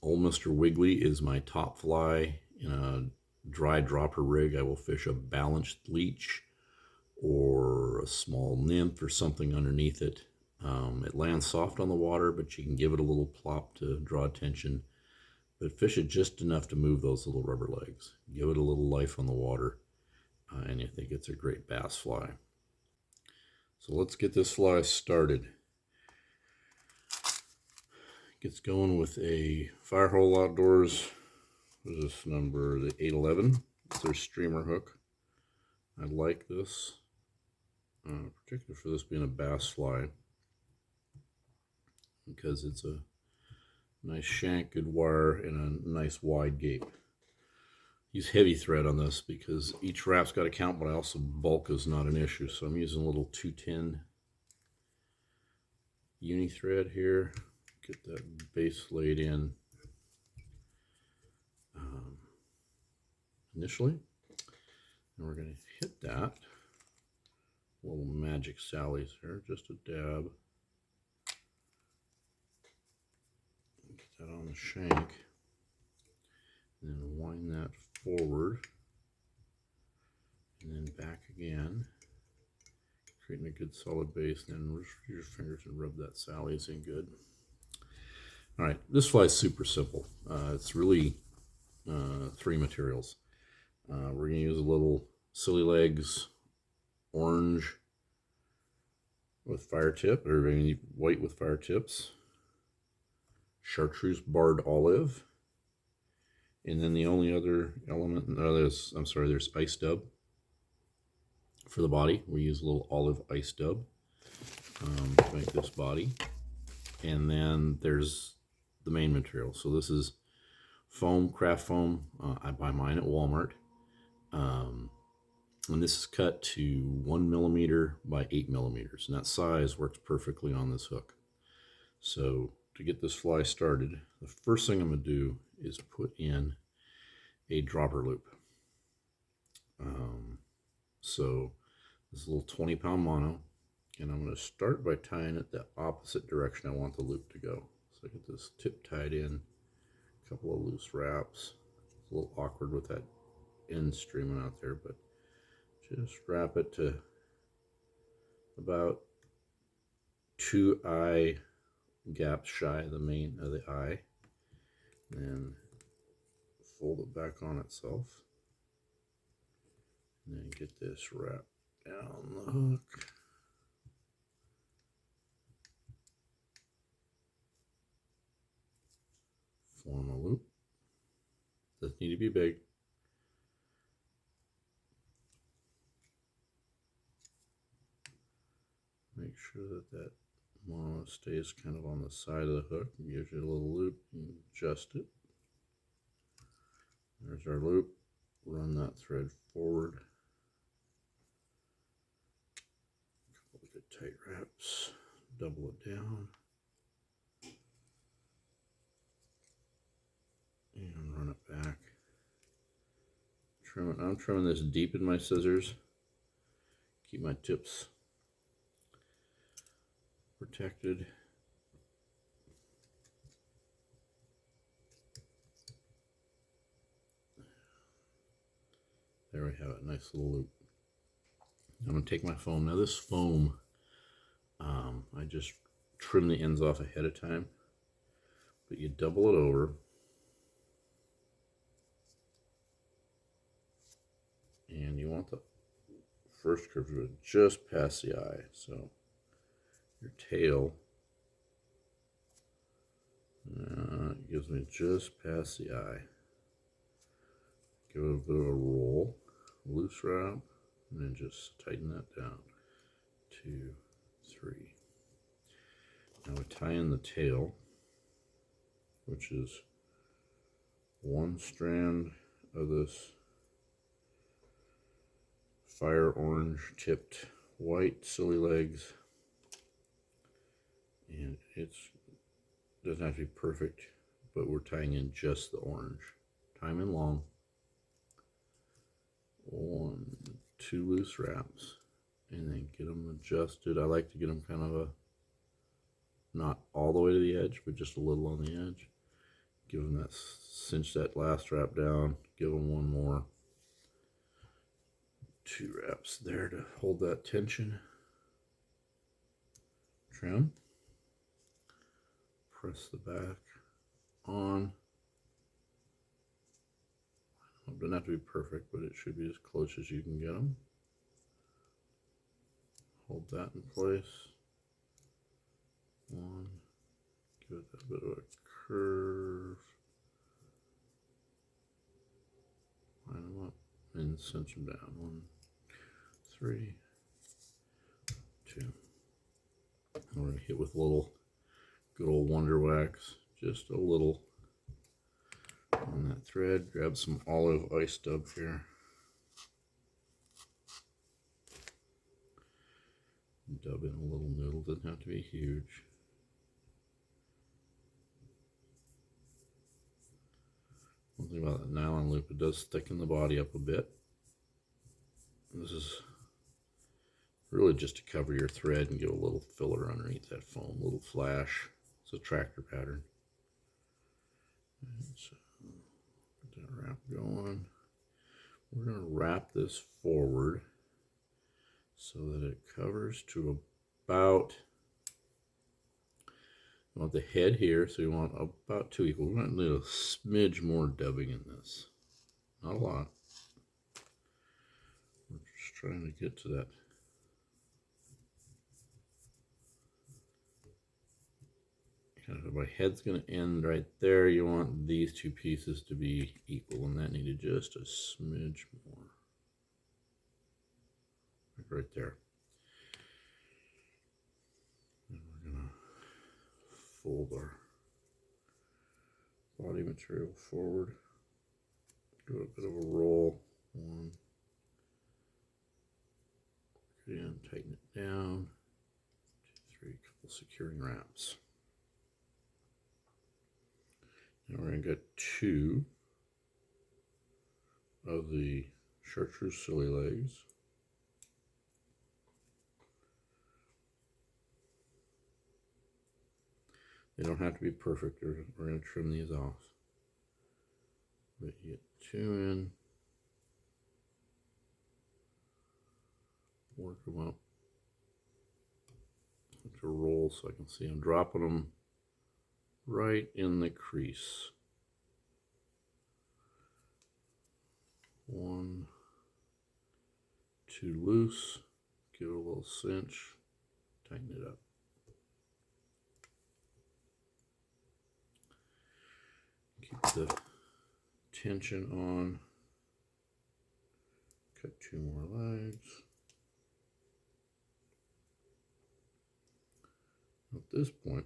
Old Mr. Wiggly is my top fly. In a dry dropper rig, I will fish a balanced leech or a small nymph or something underneath it. It lands soft on the water, but you can give it a little plop to draw attention. But fish it just enough to move those little rubber legs. Give it a little life on the water, and you think it's a great bass fly. So let's get this fly started. Gets going with a Firehole Outdoors. What is this number? The 811. It's their streamer hook. I like this, particularly for this being a bass fly, because it's a nice shank, good wire, and a nice wide gape. Use heavy thread on this because each wrap's got to count, but I also bulk is not an issue. So I'm using a little 210 Unithread here. Get that base laid in initially. And we're going to hit that. Little magic sallies here, just a dab. Get that on the shank. And then wind that forward. And then back again. Creating a good solid base. And then use your fingers and rub that sallies in good. Alright, this fly is super simple. It's really 3 materials. We're going to use a little SiliLegs orange with fire tip, or white with fire tips, Chartruse barred olive, and then the only other element, there's ice dub for the body. We use a little olive ice dub to make this body, and then there's the main material. So this is foam, craft foam. I buy mine at Walmart. And this is cut to 1 millimeter by 8 millimeters, and that size works perfectly on this hook. So to get this fly started, the first thing I'm going to do is put in a dropper loop. So this is a little 20-pound mono, and I'm going to start by tying it the opposite direction I want the loop to go. So I get this tip tied in, a couple of loose wraps. It's a little awkward with that end streaming out there, but just wrap it to about 2 eye gaps shy of the main of the eye, and then fold it back on itself, and then get this wrapped down the hook. Form a loop. Doesn't need to be big. Make sure that that mono stays kind of on the side of the hook. It gives you a little loop. You adjust it. There's our loop. Run that thread forward. A couple of good tight wraps. Double it down. And run it back. Trim it. I'm trimming this deep in my scissors. Keep my tips protected. There we have it, nice little loop. I'm going to take my foam. Now this foam, I just trim the ends off ahead of time, but you double it over, and you want the first curve to just past the eye. So your tail gives me just past the eye. Give it a bit of a roll, loose wrap, and then just tighten that down. 2, 3. Now we tie in the tail, which is 1 strand of this fire orange tipped white SiliLegs. And it doesn't have to be perfect, but we're tying in just the orange. Tie them in long. 1, 2 loose wraps, and then get them adjusted. I like to get them kind of not all the way to the edge, but just a little on the edge. Give them that, cinch that last wrap down, give them one more. 2 wraps there to hold that tension. Trim. Press the back on. It doesn't have to be perfect, but it should be as close as you can get them. Hold that in place. One. Give it a bit of a curve. Line them up and cinch them down. 1, 3, 2. We're going to hit with a little good old Wonder Wax, just a little on that thread. Grab some olive ice dub here. Dub in a little noodle, doesn't have to be huge. One thing about that nylon loop, it does thicken the body up a bit. This is really just to cover your thread and give a little filler underneath that foam, a little flash. It's a tractor pattern. And so, get that wrap going. We're going to wrap this forward so that it covers to about, you want the head here, so you want about 2 equal. We're going to need a smidge more dubbing in this. Not a lot. We're just trying to get to that. My head's going to end right there. You want these 2 pieces to be equal, and that needed just a smidge more. Like right there. And we're going to fold our body material forward. Do a bit of a roll. 1. Again, tighten it down. 2, 3, couple securing wraps. Now we're going to get 2 of the Chartruse SiliLegs. They don't have to be perfect. We're going to trim these off. But you get 2 in. Work them up. To roll so I can see I'm dropping them right in the crease. 1, 2 loose, give it a little cinch, tighten it up. Keep the tension on. Cut 2 more legs. At this point,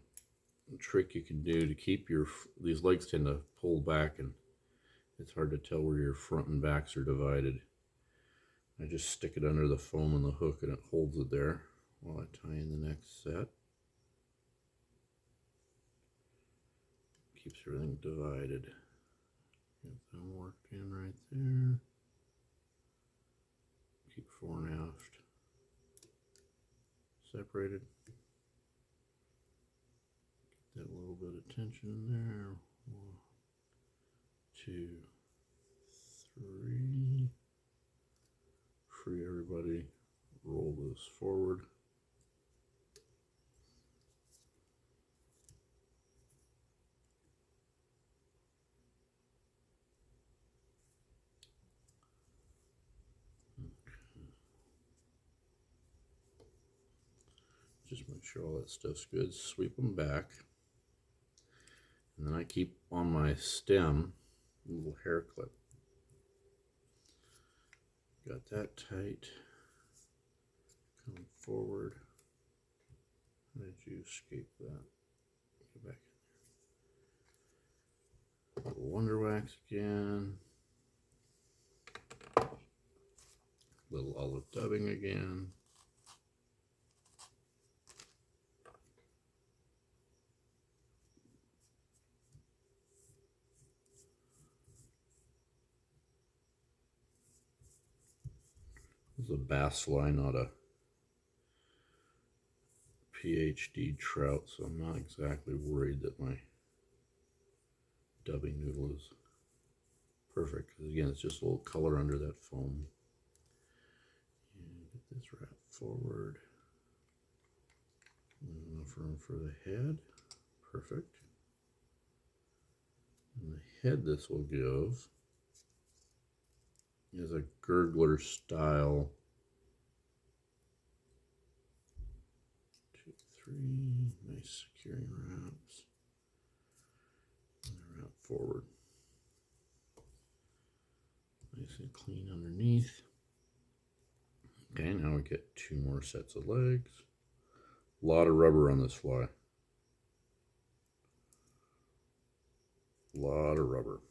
a trick you can do to keep these legs tend to pull back, and it's hard to tell where your front and backs are divided. I just stick it under the foam and the hook, and it holds it there while I tie in the next set. Keeps everything divided. Get them worked in right there. Keep fore and aft separated. Get that little bit of tension in there. 1, 2, 3. Free everybody. Roll this forward. Just make sure all that stuff's good. Sweep them back. And then I keep on my stem a little hair clip. Got that tight. Come forward. How did you escape that? Get back in there. Little Wonder Wax again. Little olive dubbing again. This is a bass fly, not a PhD trout, so I'm not exactly worried that my dubbing noodle is perfect, because again, it's just a little color under that foam. And get this wrapped forward. Enough room for the head. Perfect. And the head this will give is a gurgler style. 2, 3, nice securing wraps. And they're wrapped forward. Nice and clean underneath. Okay, now we get 2 more sets of legs. A lot of rubber on this fly. A lot of rubber.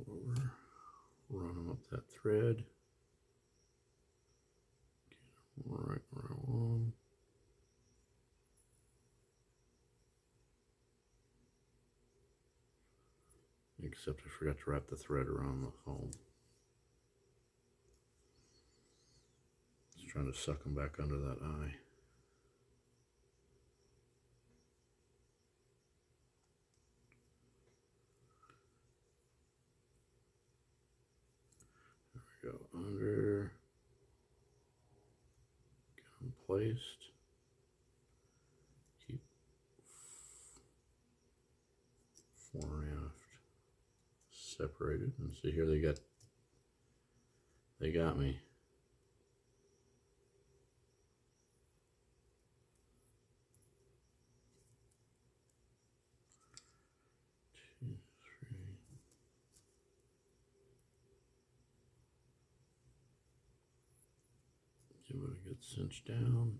Over, run them up that thread. Get them right where I want 'em. Except I forgot to wrap the thread around the foam. Just trying to suck them back under that eye. There we go, under. Get them placed. Keep fore and aft separated, and see here they got me. Two, three. Give it a good cinch down.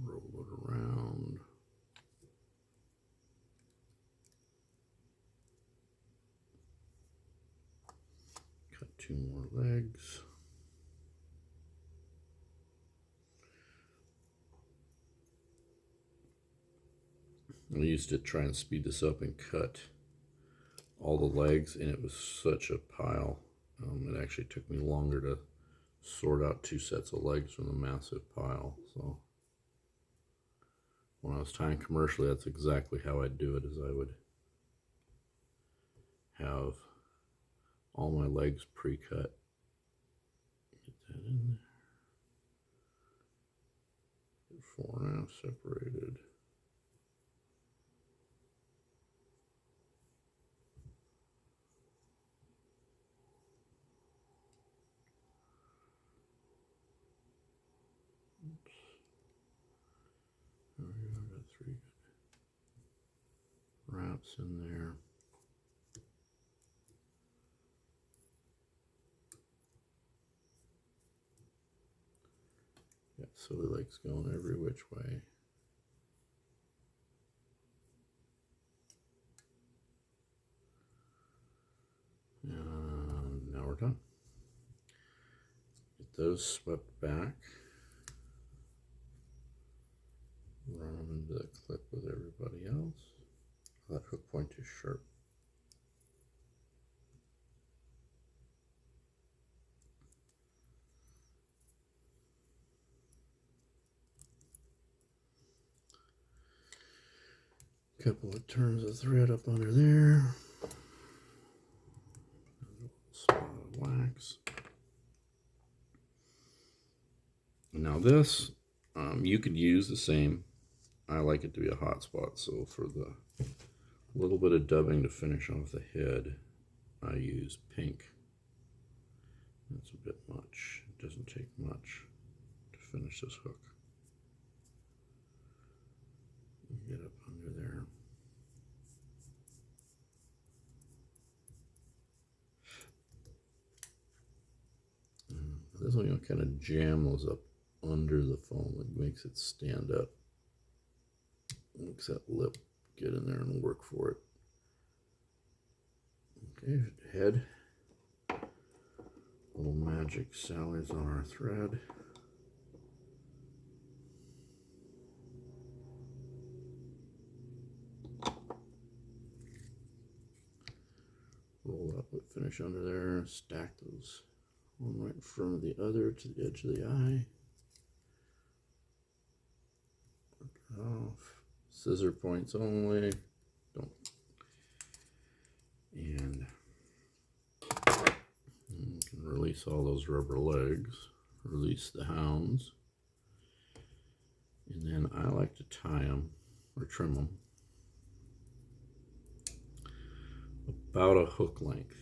Roll it around. Cut 2 more legs. I used to try and speed this up and cut all the legs, and it was such a pile. It actually took me longer to sort out 2 sets of legs from the massive pile. So when I was tying commercially, that's exactly how I'd do it, is I would have all my legs pre-cut. Get that in there. Fore and aft separated. Oops. There we go. Got 3 good wraps in there. Got SiliLegs going every which way. And now we're done. Get those swept back. Run them into the clip with everybody else. That hook point is sharp. Couple of turns of thread up under there. Spot of wax. Now this, you could use the same. I like it to be a hot spot, so for the little bit of dubbing to finish off the head, I use pink. That's a bit much. It doesn't take much to finish this hook. Get up under there. This one, you kind of jam those up under the foam. It makes it stand up. Makes that lip get in there and work for it. Okay, head. Little magic sallies on our thread. Roll up, but finish finish under there. Stack those one right in front of the other to the edge of the eye. Work it off. Scissor points only. Don't. And you can release all those rubber legs. Release the hounds. And then I like to tie them or trim them about a hook length.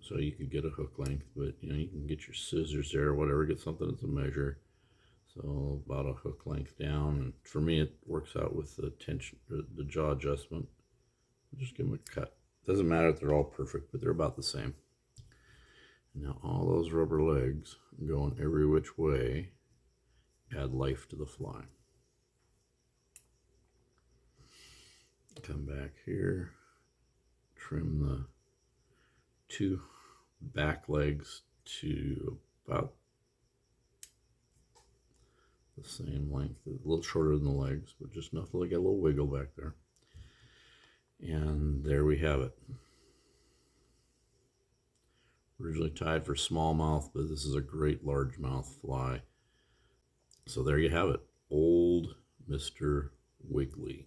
So you could get a hook length, but you know, you can get your scissors there or whatever, get something that's a measure. So about a hook length down, and for me it works out with the tension, the jaw adjustment. Just give them a cut. Doesn't matter if they're all perfect, but they're about the same. Now all those rubber legs going every which way add life to the fly. Come back here, trim the two back legs to about the same length, a little shorter than the legs, but just enough to get a little wiggle back there. And there we have it. Originally tied for smallmouth, but this is a great largemouth fly. So there you have it, old Mr. Wiggly.